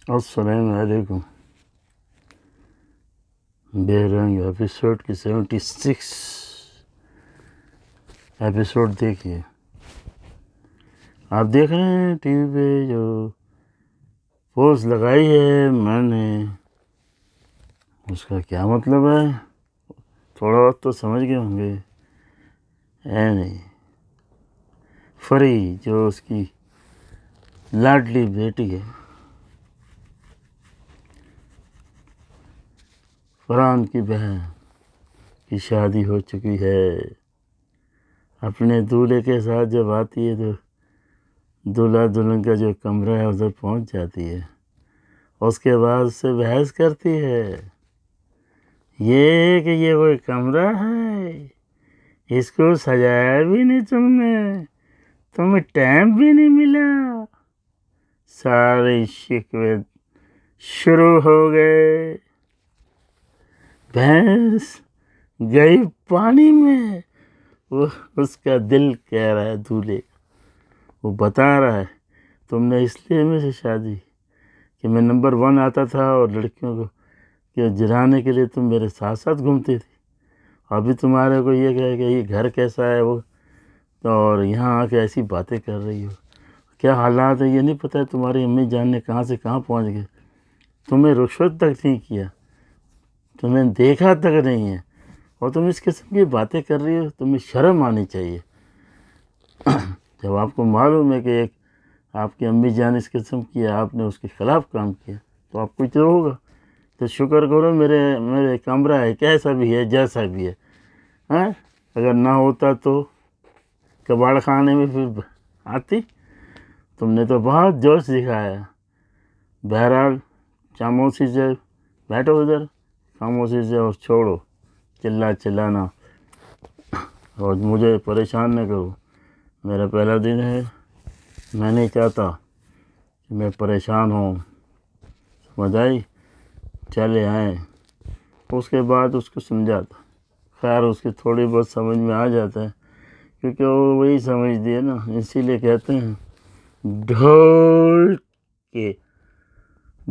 السلام علیکم۔ بے رنگ ایپیسوڈ کی 76 ایپیسوڈ دیکھیے۔ آپ دیکھ رہے ہیں ٹی وی پہ جو پوسٹ لگائی ہے میں نے، اس کا کیا مطلب ہے؟ تھوڑا وقت تو سمجھ گئے ہوں گے۔ ہے نہیں، فری جو اس کی لاڈلی بیٹی ہے، فرحان کی بہن کی شادی ہو چکی ہے۔ اپنے دولہے کے ساتھ جب آتی ہے تو دولہا دلہن کا جو کمرہ ہے ادھر پہنچ جاتی ہے، اس کے بعد اس سے بحث کرتی ہے، یہ کہ یہ کوئی کمرہ ہے، اس کو سجایا بھی نہیں تم نے، تمہیں ٹائم بھی نہیں ملا۔ سارے شکوے شروع ہو گئے۔ بھینس گئی پانی میں۔ وہ اس کا دل کہہ رہا ہے دولہے کا، وہ بتا رہا ہے تم نے اس لیے میں سے شادی کہ میں نمبر 1 آتا تھا اور لڑکیوں کو کہ جلانے کے لیے تم میرے ساتھ ساتھ گھومتی تھی، ابھی تمہارے کو یہ کہے کہ یہ گھر کیسا ہے وہ، اور یہاں آ کے ایسی باتیں کر رہی ہو، کیا حالات ہے یہ نہیں پتہ ہے تمہاری امی جان نے کہاں سے کہاں پہنچ گئے، تمہیں رشوت تک نہیں کیا، تمہیں دیکھا تک نہیں ہے، اور تم اس قسم کی باتیں کر رہی ہو، تمہیں شرم آنی چاہیے۔ جب آپ کو معلوم ہے کہ ایک آپ کی امی جان اس قسم کی ہے، آپ نے اس کے خلاف کام کیا تو آپ کچھ تو ہوگا، تو شکر کرو میرے کمرہ ہے، کیسا بھی ہے جیسا بھی ہے، ہاں اگر نہ ہوتا تو کباڑ خانے میں پھر آتی۔ تم نے تو بہت جوش دکھایا۔ بہرحال خاموشی سے بیٹھو ادھر، خاموشی سے، اور چھوڑو چلانا، اور مجھے پریشان نہ کرو، میرا پہلا دن ہے، میں نہیں چاہتا کہ میں پریشان ہوں، سمجھ آئی؟ چلے آئیں۔ اس کے بعد اس کو سمجھاتا، خیر اس کی تھوڑی بہت سمجھ میں آ جاتا ہے، کیونکہ وہ وہی سمجھتی ہے نا، اسی لیے کہتے ہیں ڈھول کے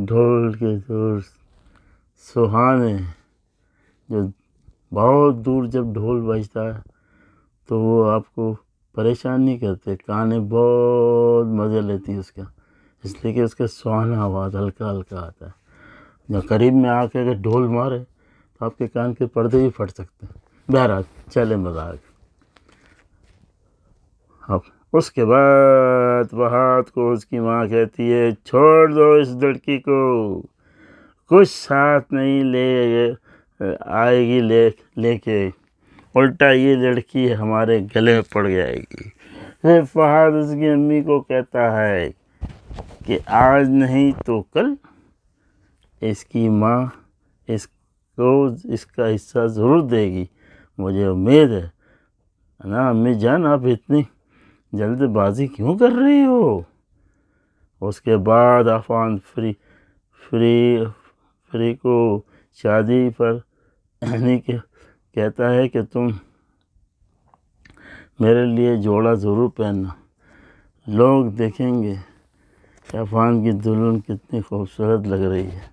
دور سہانے، جو بہت دور جب ڈھول بجتا ہے تو وہ آپ کو پریشان نہیں کرتے، کانیں بہت مزے لیتی ہے اس کا، اس لیے کہ اس کا سہانا آواز ہلکا ہلکا آتا ہے، جب قریب میں آ کے اگر ڈھول مارے تو آپ کے کان کے پردے بھی پھٹ سکتے ہیں۔ بہرحال چلے مذاق۔ اب اس کے بعد بہت کو اس کی ماں کہتی ہے چھوڑ دو اس لڑکی کو، کچھ ساتھ نہیں آئے گی لے کے، الٹا یہ لڑکی ہمارے گلے میں پڑ جائے گی۔ پھر فہد اس کی امی کو کہتا ہے کہ آج نہیں تو کل اس کی ماں اس کو اس کا حصہ ضرور دے گی، مجھے امید ہے نا امی جان، آپ اتنی جلد بازی کیوں کر رہی ہو؟ اس کے بعد عفان فری کو شادی پر یعنی کہ کہتا ہے کہ تم میرے لیے جوڑا ضرور پہننا، لوگ دیکھیں گے کہ عفان کی دلہن کتنی خوبصورت لگ رہی ہے۔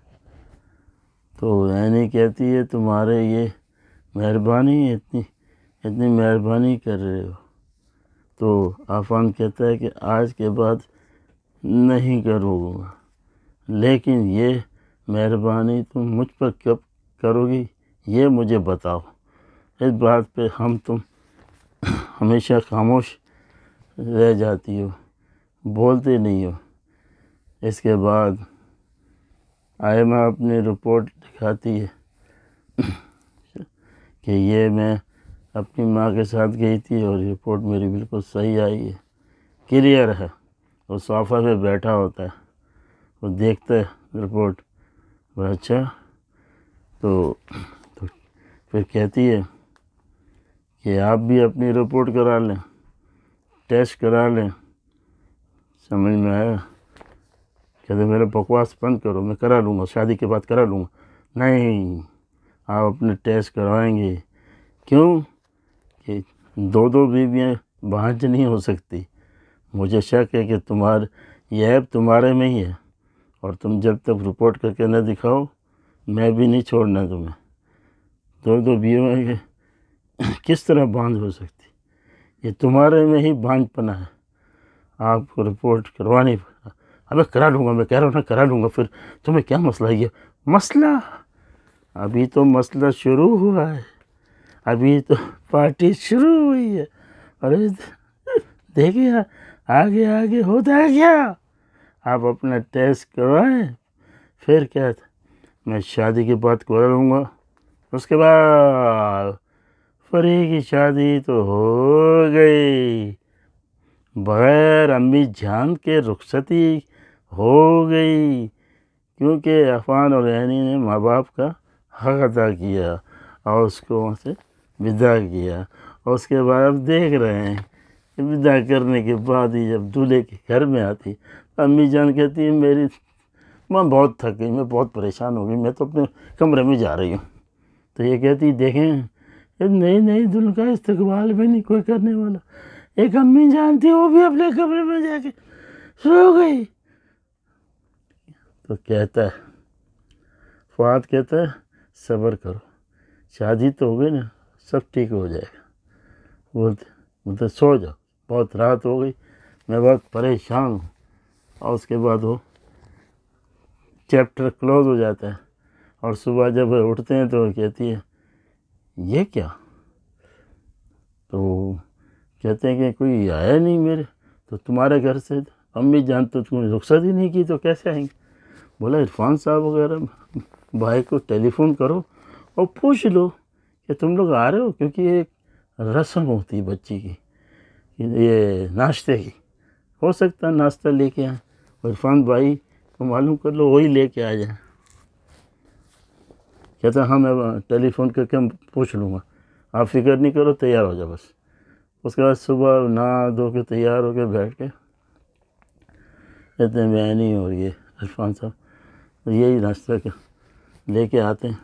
تو یعنی کہتی ہے تمہارے یہ مہربانی، اتنی مہربانی کر رہے ہو، تو عفان کہتا ہے کہ آج کے بعد نہیں کروں گا، لیکن یہ مہربانی تم مجھ پر کب کرو گی یہ مجھے بتاؤ۔ اس بات پہ تم ہمیشہ خاموش رہ جاتی ہو، بولتے نہیں ہو۔ اس کے بعد آئمہ اپنی رپورٹ دکھاتی ہے کہ یہ میں اپنی ماں کے ساتھ گئی تھی اور رپورٹ میری بالکل صحیح آئی ہے، کلیئر ہے۔ وہ صوفہ پہ بیٹھا ہوتا ہے، وہ دیکھتا ہے رپورٹ، وہ اچھا، تو پھر کہتی ہے کہ آپ بھی اپنی رپورٹ کرا لیں، ٹیسٹ کرا لیں۔ سمجھ میں آیا؟ کہتے میرا بکواس بند کرو، میں کرا لوں گا، شادی کے بعد کرا لوں گا۔ نہیں، آپ اپنے ٹیسٹ کروائیں گے، کیوں کہ دو بیویاں بھانج نہیں ہو سکتی، مجھے شک ہے کہ یہ عیب تمہارے میں ہی ہے، اور تم جب تک رپورٹ کر کے نہ دکھاؤ میں بھی نہیں چھوڑنا تمہیں. دو بیویوں کے کس طرح باندھ ہو سکتی؟ یہ تمہارے میں ہی باندھ پنا ہے. آپ کو رپورٹ کروانی پڑا. ابے کرا لوں گا، میں کہہ رہا ہوں نا کرا لوں گا. پھر تمہیں کیا مسئلہ ہے؟ یہ مسئلہ ابھی تو مسئلہ شروع ہوا ہے، ابھی تو پارٹی شروع ہوئی ہے. ارے دیکھیے آگے آگے ہوتا ہے کیا. آپ اپنا ٹیسٹ کروائیں، پھر کیا میں شادی کی بات کرا لوں گا. اس کے بعد فری کی شادی تو ہو گئی، بغیر امی جان کے رخصتی ہو گئی، کیونکہ عفان اور عینی نے ماں باپ کا حق ادا کیا اور اس کو وہاں سے ودا کیا. اور اس کے بعد اب دیکھ رہے ہیں کہ ودا کرنے کے بعد ہی جب دولہے کے گھر میں آتی امی جان کہتی ہے میری ماں بہت تھک گئی، میں بہت پریشان ہو گئی، میں تو اپنے کمرے میں جا رہی ہوں. تو یہ کہتی دیکھیں نہیں دلہن کا استقبال بھی نہیں کوئی کرنے والا. ایک امی جان تھی وہ بھی اپنے کمرے میں جا کے سو گئی. تو کہتا ہے فؤاد کہتا ہے صبر کرو، شادی تو ہو گئی نا، سب ٹھیک ہو جائے گا. بولتے سو جاؤ، بہت رات ہو گئی، میں بہت پریشان ہوں. اور اس کے بعد وہ چیپٹر کلوز ہو جاتا ہے. اور صبح جب اٹھتے ہیں تو کہتی ہے یہ کیا؟ تو کہتے ہیں کہ کوئی آیا نہیں میرے، تو تمہارے گھر سے امی جان تو تم نے رخصت ہی نہیں کی تو کیسے آئیں گے؟ بولا عرفان صاحب وغیرہ بھائی کو ٹیلی فون کرو اور پوچھ لو کہ تم لوگ آ رہے ہو، کیونکہ یہ ایک رسم ہوتی ہے بچی کی، یہ ناشتے کی. ہو سکتا ہے ناشتہ لے کے آئیں. عرفان بھائی کو معلوم کر لو وہی لے کے آ جائیں. کہتا ہاں میں ٹیلی فون کر کے پوچھ لوں گا، آپ فکر نہیں کرو، تیار ہو جاؤ بس. اس کے بعد صبح نہا دھو کے تیار ہو کے بیٹھ کے کہتے ہیں میں نہیں ہو رہی ہے عرفان صاحب، یہی ناشتہ لے کے آتے ہیں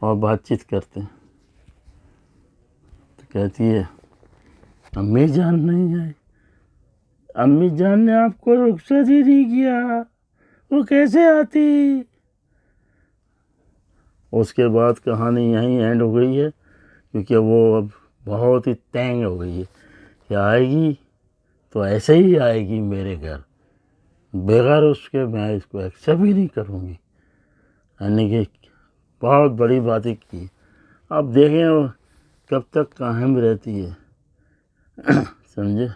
اور بات چیت کرتے ہیں. تو کہتی ہے امی جان نہیں آئی. امی جان نے آپ کو رخصت ہی نہیں کیا، وہ کیسے آتی؟ اس کے بعد کہانی یہیں اینڈ ہو گئی ہے، کیونکہ وہ اب بہت ہی تینگ ہو گئی ہے کہ آئے گی تو ایسے ہی آئے گی میرے گھر، بغیر اس کے میں اس کو ایکسیپٹ ہی نہیں کروں گی. یعنی کہ بہت بڑی باتیں کی. اب دیکھیں وہ کب تک قائم رہتی ہے، سمجھے.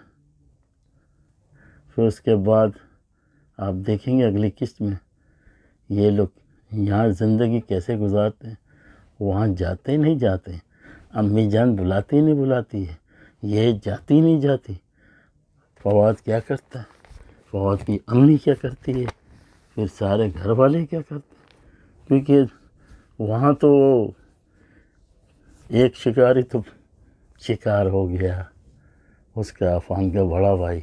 پھر اس کے بعد آپ دیکھیں گے اگلی قسط میں یہ لوگ یہاں زندگی کیسے گزارتے ہیں. وہاں جاتے نہیں جاتے، امی جان بلاتی نہیں بلاتی ہے، یہ جاتی نہیں جاتی. فواد کیا کرتا ہے، فواد کی امی کیا کرتی ہے، پھر سارے گھر والے کیا کرتے ہیں. کیونکہ وہاں تو ایک شکاری تو شکار ہو گیا، اس کا عفان کا بڑا بھائی،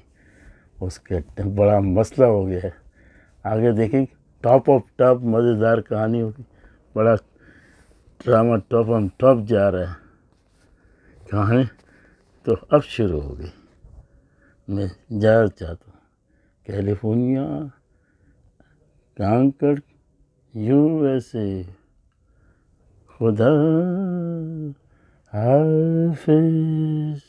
اس کے بڑا مسئلہ ہو گیا ہے. آگے دیکھیں ٹاپ آف ٹاپ مزیدار کہانی ہوگی، بڑا ڈرامہ ٹاپ آن ٹاپ جا رہا ہے کہانی. تو اب شروع ہو گئی. میں جانا چاہتا ہوں کیلیفورنیا، کانکڑ، USA. خدا حافظ.